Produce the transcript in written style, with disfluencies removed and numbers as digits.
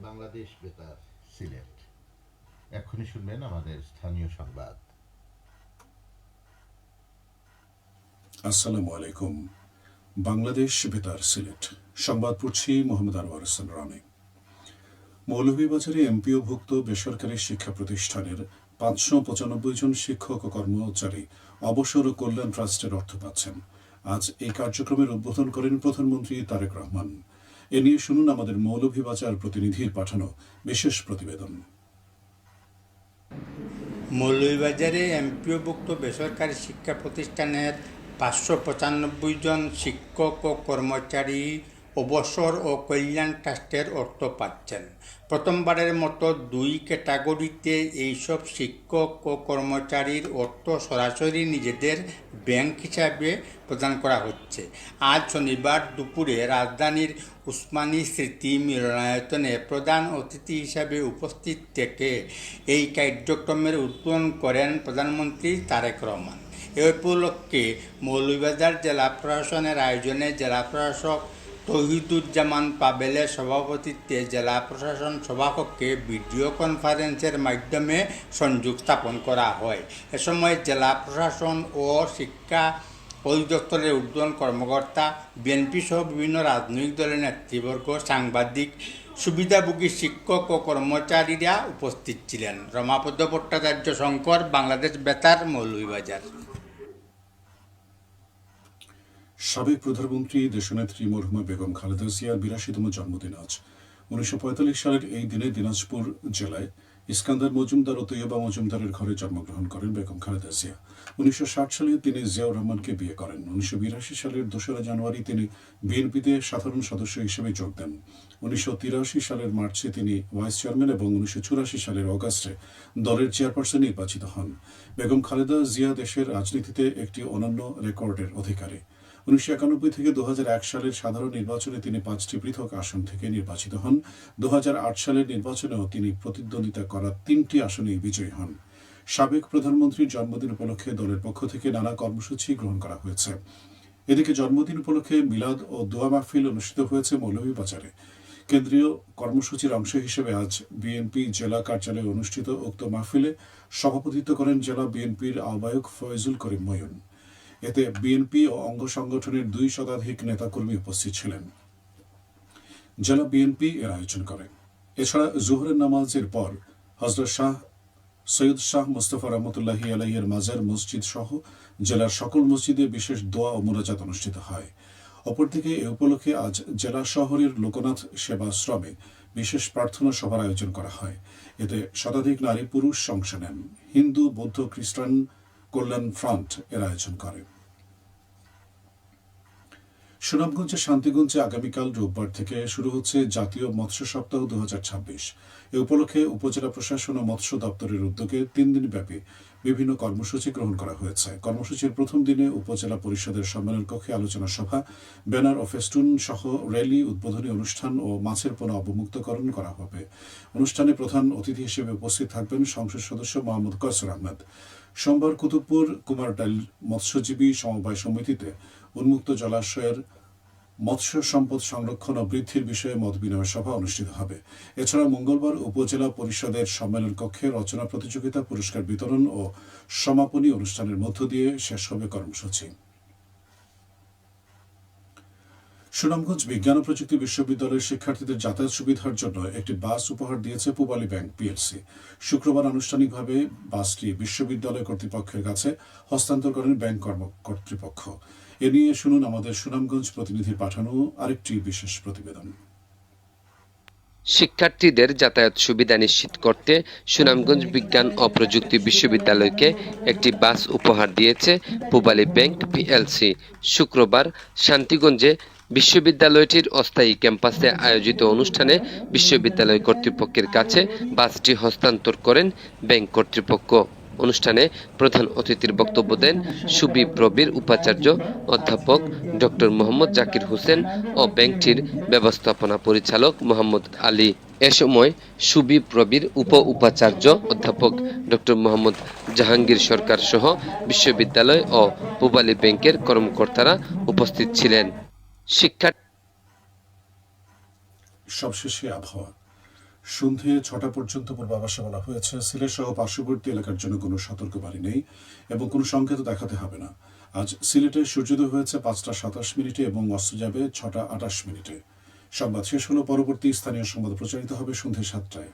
বাংলাদেশ বেতার সিলেট। এখনই শুনবেন আমাদের স্থানীয় সংবাদ। আসসালামু আলাইকুম। বাংলাদেশ বেতার সিলেট সংবাদ পড়ছি মোহাম্মদ আনোয়ার হোসেন রানি। মৌলভীবাজারে এমপিওভুক্ত বেসরকারি শিক্ষা প্রতিষ্ঠানের 595 জন শিক্ষক ও কর্মচারী অবসর ও কল্যাণ ট্রাস্টের অর্থ পাচ্ছেন। আজ এই কার্যক্রমের উদ্বোধন করেন প্রধানমন্ত্রী তারেক রহমান। এ নিয়ে শুনুন আমাদের মৌলভীবাজার প্রতিনিধির পাঠানো বিশেষ প্রতিবেদন। মৌলভীবাজারে এমপিওভুক্ত বেসরকারি শিক্ষা প্রতিষ্ঠানের 595 জন শিক্ষক ও কর্মচারী অবসর ও কল্যাণ ট্রাস্টের অর্থ পাচ্ছেন। প্রথমবারের মতো 2 ক্যাটাগরিতে এইসব শিক্ষক ও কর্মচারীর অর্থ সরাসরি নিজেদের ব্যাংক হিসাবে প্রদান করা হচ্ছে। আজ শনিবার দুপুরে রাজধানীর উসমানী স্মৃতি মিলনায়তনে প্রধান অতিথি হিসাবে উপস্থিত থেকে এই কার্যক্রমের উদ্বোধন করেন প্রধানমন্ত্রী তারেক রহমান। এ উপলক্ষে মৌলভীবাজার জেলা প্রশাসনের আয়োজনে জেলা প্রশাসক তৌহিদুজ্জামান পাবেলের সভাপতিত্বে জেলা প্রশাসন সভাকক্ষে ভিডিও কনফারেন্সের মাধ্যমে সংযোগ স্থাপন করা হয়। এ সময় জেলা প্রশাসন ও শিক্ষা অধিদপ্তরের ঊর্ধ্বতন কর্মকর্তা, বিএনপি সহ বিভিন্ন রাজনৈতিক দলের নেতৃবর্গ, সাংবাদিক, সুবিধাভোগী শিক্ষক ও কর্মচারীরা উপস্থিত ছিলেন। রমাপদ ভট্টাচার্য, শঙ্কর, বাংলাদেশ বেতার, মৌলভীবাজার। সাবেক প্রধানমন্ত্রী দেশনেত্রী মরহুমা বেগম খালেদা জিয়ার 82তম জন্মদিন আজ। 1945 সালের এই দিনে দিনাজপুর জেলায় ইস্কান্দার মজুমদার ও তৈয়বা মজুমদারের ঘরে জন্মগ্রহণ করেন বেগম খালেদা জিয়া। 1960 সালে তিনি জিয়াউর রহমানকে বিয়ে করেন। 1982 সালের 2রা জানুয়ারি তিনি বিএনপিতে সাধারণ সদস্য হিসেবে যোগ দেন। 1983 সালের মার্চে তিনি ভাইস চেয়ারম্যান এবং 1984 সালের অগাস্টে দলের চেয়ারপারসন নির্বাচিত হন। বেগম খালেদা জিয়া দেশের রাজনীতিতে একটি অনন্য রেকর্ডের অধিকারী। 1991 থেকে 2001 সালের সাধারণ নির্বাচনে তিনি 5টি পৃথক আসন থেকে নির্বাচিত হন। 2008 সালের নির্বাচনেও তিনি প্রতিদ্বন্দ্বিতা করা 3টি আসনেই বিজয়ী হন। সাবেক প্রধানমন্ত্রীর জন্মদিন উপলক্ষে দলের পক্ষ থেকে নানা কর্মসূচি গ্রহণ করা হয়েছে। এদিকে জন্মদিন উপলক্ষে মিলাদ ও দোয়া মাহফিল অনুষ্ঠিত হয়েছে মৌলভীবাজারে। কেন্দ্রীয় কর্মসূচির অংশ হিসেবে আজ বিএনপি জেলা কার্যালয়ে অনুষ্ঠিত উক্ত মাহফিলে সভাপতিত্ব করেন জেলা বিএনপির আহ্বায়ক ফয়জুল করিম ময়ূন। এতে বিএনপি ও অঙ্গ সংগঠনের 2 শতাধিক নেতাকর্মী উপস্থিত ছিলেন। জেলা বিএনপি এর আয়োজন করে। এছাড়া জোহরের নামাজের পর হযরত শাহ সৈয়দ শাহ মুস্তাফা রহমতুল্লাহি আলাইহির মাজার মসজিদ সহ জেলার সকল মসজিদে বিশেষ দোয়া ও মোনাজাত অনুষ্ঠিত হয়। অপরদিকে এ উপলক্ষে আজ জেলা শহরের লোকনাথ সেবাশ্রমে বিশেষ প্রার্থনা সভার আয়োজন করা হয়। এতে শতাধিক নারী পুরুষ অংশ নেন। হিন্দু, বৌদ্ধ, খ্রিস্টান কল্যাণ ফ্রন্ট এর আয়োজন করে। সুনামগঞ্জের শান্তিগঞ্জে আগামীকাল রোববার থেকে শুরু হচ্ছে জাতীয় মৎস্য সপ্তাহ 2026। এ উপলক্ষে উপজেলা প্রশাসন ও মৎস্য দপ্তরের উদ্যোগে 3 দিনব্যাপী বিভিন্ন কর্মসূচি গ্রহণ করা হয়েছে। কর্মসূচির প্রথম দিনে উপজেলা পরিষদের সম্মেলন কক্ষে আলোচনা সভা, ব্যানার ও ফেস্টুন সহ র্যালি, উদ্বোধনী অনুষ্ঠান ও মাছের পোনা অবমুক্তকরণ করা হবে। অনুষ্ঠানে প্রধান অতিথি হিসেবে উপস্থিত থাকবেন সংসদ সদস্য মোহাম্মদ কয়সর আহমেদ। সোমবার কুতুবপুর কুমারডাইল মৎস্যজীবী সমবায় সমিতিতে উন্মুক্ত জলাশয়ের মৎস্য সম্পদ সংরক্ষণ ও বৃদ্ধির বিষয়ে মতবিনিময় সভা অনুষ্ঠিত হবে। এছাড়া মঙ্গলবার উপজেলা পরিষদের সম্মেলন কক্ষে রচনা প্রতিযোগিতা, পুরস্কার বিতরণ ও সমাপনী অনুষ্ঠানের মধ্য দিয়ে শেষ হবে কর্মসূচি। সুনামগঞ্জ বিজ্ঞান ও প্রযুক্তি বিশ্ববিদ্যালয়ের শিক্ষার্থীদের যাতায়াত সুবিধার জন্য একটি বাস উপহার দিয়েছে পূবালী ব্যাংক পিএলসি। শুক্রবার আনুষ্ঠানিকভাবে বাসটি বিশ্ববিদ্যালয় কর্তৃপক্ষের কাছে হস্তান্তর করেন ব্যাংক কর্তৃপক্ষ। এ নিয়ে শুনুন আমাদের সুনামগঞ্জ প্রতিনিধির পাঠানো আরেকটি বিশেষ প্রতিবেদন। শিক্ষার্থীদের যাতায়াত সুবিধা নিশ্চিত করতে সুনামগঞ্জ বিজ্ঞান ও প্রযুক্তি বিশ্ববিদ্যালয়কে একটি বাস উপহার দিয়েছে পূবালী ব্যাংক পিএলসি। শুক্রবার শান্তিগঞ্জে বিশ্ববিদ্যালয়টির অস্থায়ী ক্যাম্পাসে আয়োজিত অনুষ্ঠানে বিশ্ববিদ্যালয় কর্তৃপক্ষের কাছে বাসটি হস্তান্তর করেন ব্যাংক কর্তৃপক্ষ। অনুষ্ঠানে প্রধান অতিথির বক্তব্য দেন সুবিপ্রবির উপাচার্য অধ্যাপক ডক্টর মোহাম্মদ জাকির হোসেন ও ব্যাংকটির ব্যবস্থাপনা পরিচালক মোহাম্মদ আলী। এ সময় সুবিপ্রবির উপাচার্য অধ্যাপক ডক্টর মোহাম্মদ জাহাঙ্গীর সরকার সহ বিশ্ববিদ্যালয় ও পূবালী ব্যাংকের কর্মকর্তারা উপস্থিত ছিলেন। সবশেষে আবহাওয়া। সন্ধে 6টা পর্যন্ত পূর্বাভাসে বলা হয়েছে সিলেট সহ পার্শ্ববর্তী এলাকার জন্য কোনো সতর্কবাণী নেই এবং কোনো সংকেত দেখাতে হবে না। আজ সিলেটে সূর্যোদয় হয়েছে 5টা 27 মিনিটে এবং অস্ত যাবে 6টা 28 মিনিটে। সংবাদ শেষ হলো। পরবর্তী স্থানীয় সংবাদ প্রচারিত হবে সন্ধ্যে 7টায়।